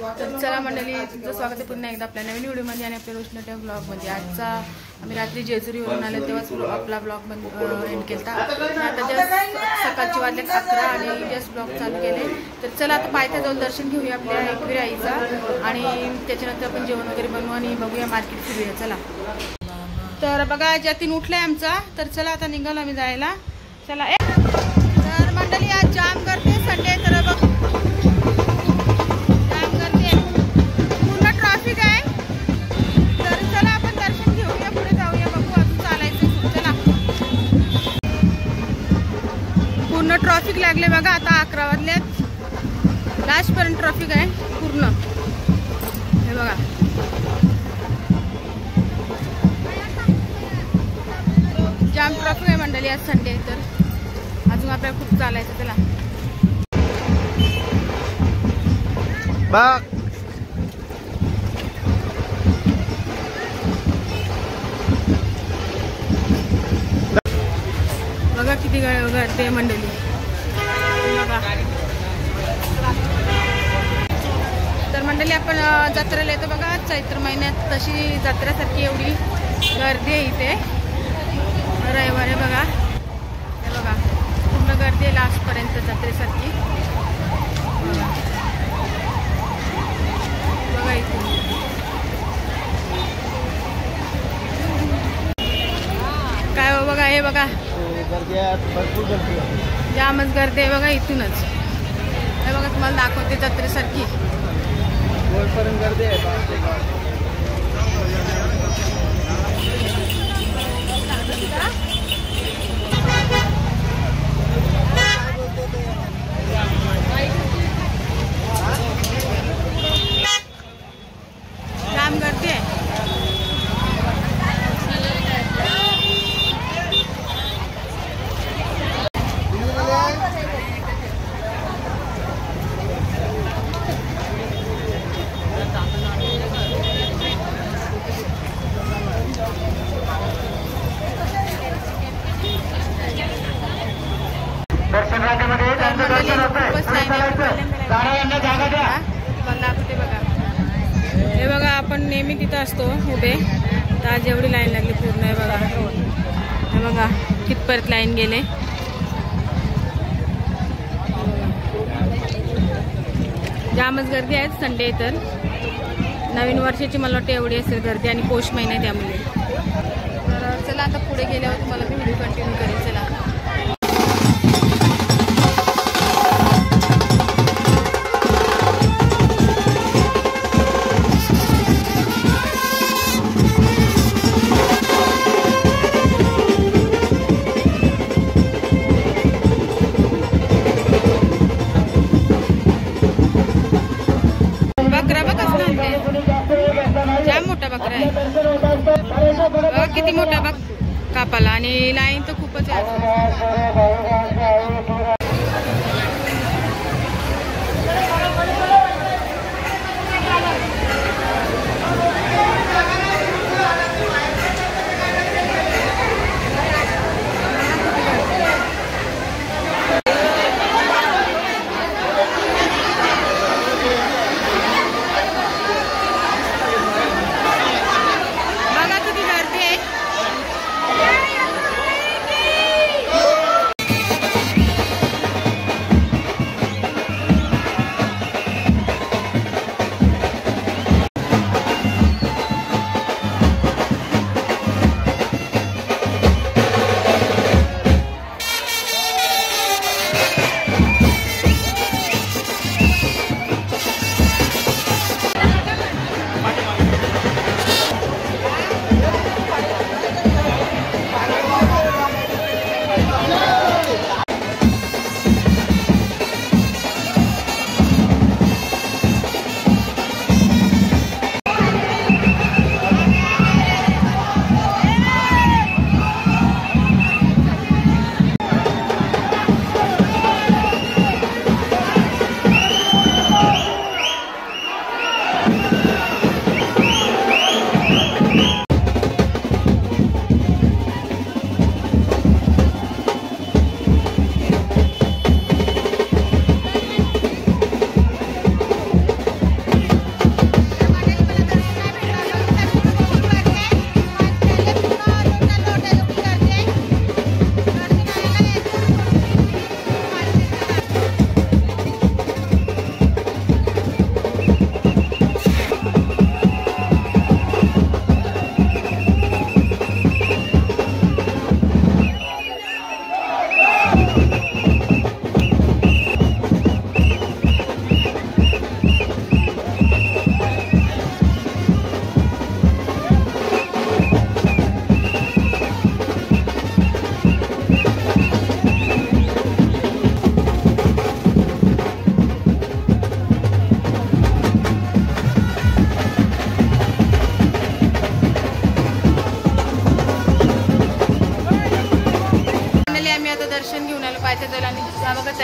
तर चला मंडळी, तुमचं स्वागत आहे पुन्हा एकदा आपल्या नवीन व्हिडिओमध्ये आणि आपल्या रोशनाट्या ब्लॉगमध्ये। आजचा आम्ही रात्री जेजुरीवरून आलो तेव्हाच आपला ब्लॉग एंड केला। आता जस्ट सकाळचे वाजले 11 आणि जस्ट ब्लॉग चालू केले। तर चला आता पायथ्या जाऊन दर्शन घेऊया आपल्या एकविरा आईचा आणि त्याच्यानंतर आपण जेवण वगैरे बनवू आणि बघूया, मार्केट फिरूया। चला तर बघा जतीन उठलाय आमचा, तर चला आता निघालो आम्ही जायला। चला तर मंडळी आज जाम करते संडे, तर बघ जाम करते, पूर्ण ट्रॅफिक आहे। तर चला आपण दर्शन घेऊया, पुढे जाऊया, बघू अजून चालायचं। चला पूर्ण ट्रॅफिक लागले बघा, आता 11 वाजलेत, लास्ट पर्यंत ट्रॅफिक आहे पूर्ण। हे बघा जाम ट्रॅफिक आहे मंडळी, आज संडे आहे तर अजून आपल्याला खूप चालायचं। चला बघा किती गर्दी मंडळी बघा। तर मंडळी आपण जत्रेला येतो बघा, चैत्र महिन्यात तशी जत्रेसारखी एवढी गर्दी आहे इथे। रविवारी बघा, हे बघा पूर्ण गर्दी आहे लास्ट पर्यंत जत्रेसारखी। बघा इथे काय हो, बघा हे बघा जामच गर्दी आहे बघा इथूनच। हे बघा तुम्हाला दाखवते जत्रेसारखी गर्दी आहे। जाम गर्दी आहे। हे बघा आपण नेहमी तिथं असतो उभे, तर आज एवढी लाईन लागली पूर्ण। आहे बघा, हे बघा कितपर्यंत लाईन गेले। जामच गर्दी आहे संडे, तर नवीन वर्षाची मला वाटतं एवढी असेल गर्दी आणि पौष महिना आहे त्यामुळे। तर चला आता पुढे गेल्यावर तुम्हाला मी व्हिडिओ कंटिन्यू करेल। चला किती मोठा बघ कापाला, आणि लाईन तर खूपच आहे।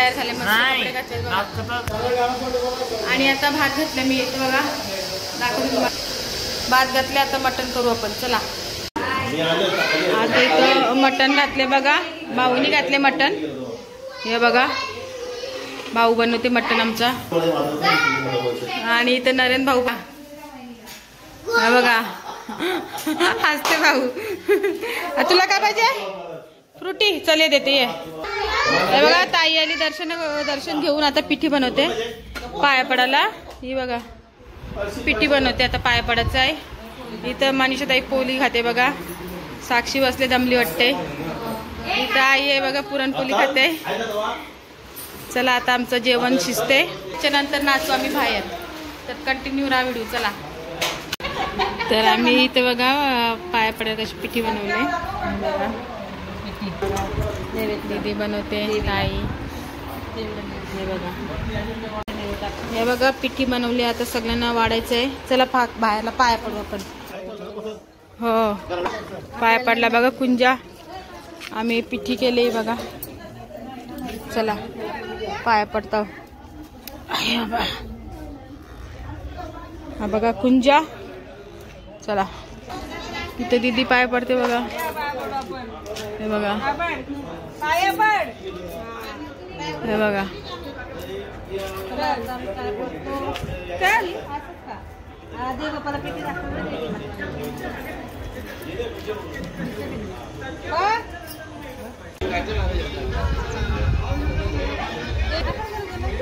तयार झाले, मस्त कपडे घातले बघा. आणि आता भात घातलं मी इथे बघा, दाखवून भात घातले. आता मटण करू आपण, चला. आता इथं मटण घातले बघा, भाऊनी घातले मटण. हे बघा भाऊ बनवते मटण आमचा. आणि इथं नरेन भाऊ बघा हसते भाऊ. तुला काय पाहिजे? फ्रुटी, चल देते ये. हे बघा ताई आली दर्शन घेऊन, आता पिठी बनवते पाया पडायला. ही बघा पिठी बनवते, आता पाया पडायचं आहे. इथं मनीषा ताई पोळी खाते बघा, साक्षी बसले दमली वाटते. इथं आई आहे बघा पुरणपोळी खाते. चला आता आमचं जेवण शिजते, त्याच्यानंतर नाचू आम्ही बाहेर. तर कंटिन्यू राहा व्हिडिओ, चला. तर आम्ही इथं बघा पाया पडायला कशी पिठी बनवली बघा. दीदी बनवते, ताई. हे बघा, हे बघा पिठी बनवली. आता सगळ्यांना वाढायचं आहे. चला बाहेरला पाया पडू आपण. हो पाया पडला बघा कुंजा. आम्ही पिठी केली बघा. चला पाया पडतो. हा बघा कुंजा. चला इथं दीदी पाया पडते बघा. हे बघा, हे बघा.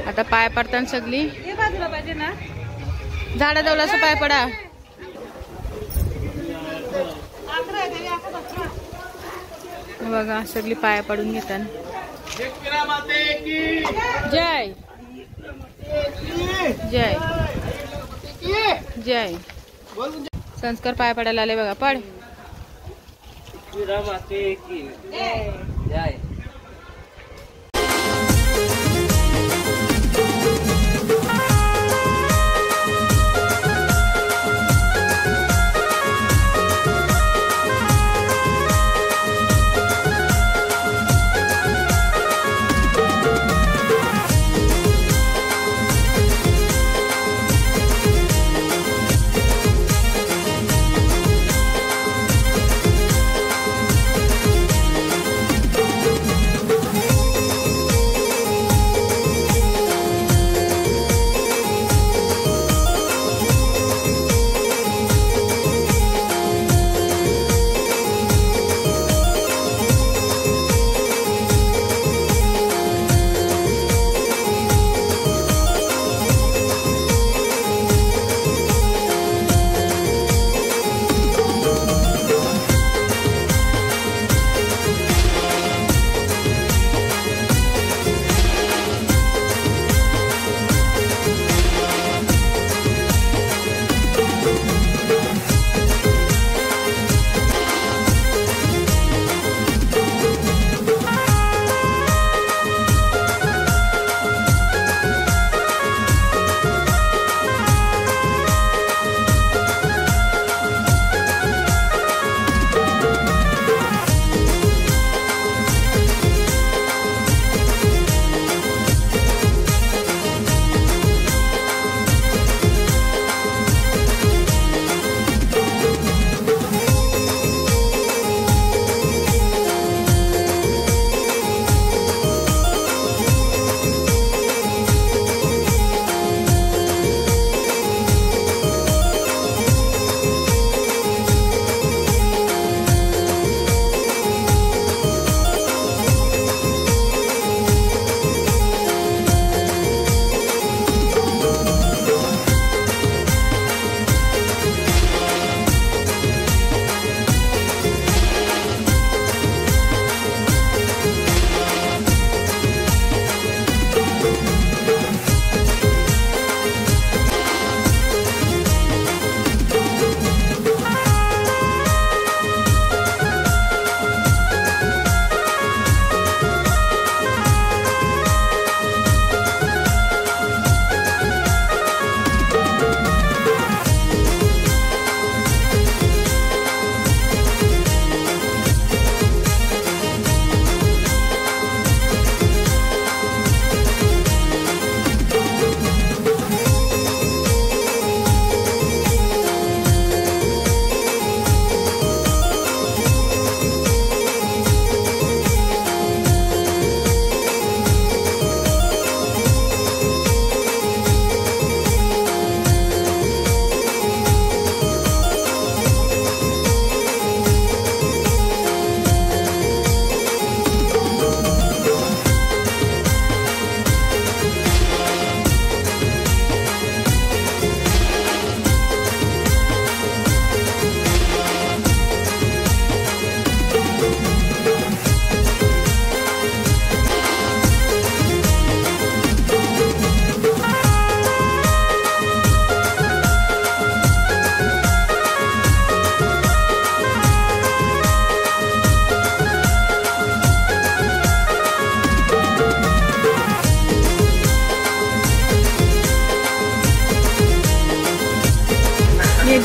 आता पाय पडताना सगळी झाडा जवळ असं पाय पडा. बघा सगळी पाया पडून घेतात. जय जय जय. संस्कार पाया पडायला आले बघा. पड. जय.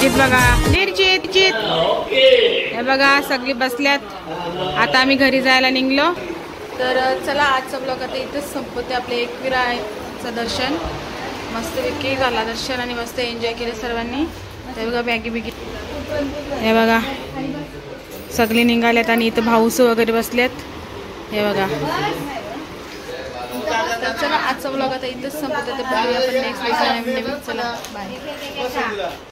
निर्जित बघा, निर्जित हे बघा सगळी बसल्यात. आता आम्ही घरी जायला निघलो. तर चला आजचा ब्लॉग आता इथंच संपवते. आपले एकविराचं दर्शन मस्तपैकी झाला दर्शन आणि मस्त एन्जॉय केले सर्वांनी. हे बघा बॅगी बिगी हे बघा सगळे निघाल्यात आणि इथं भाऊस वगैरे बसलेत हे बघा. चला आजचा ब्लॉग आता इथंच संपवते. तर बघूया आपण नेक्स्ट नवीन. चला बाय.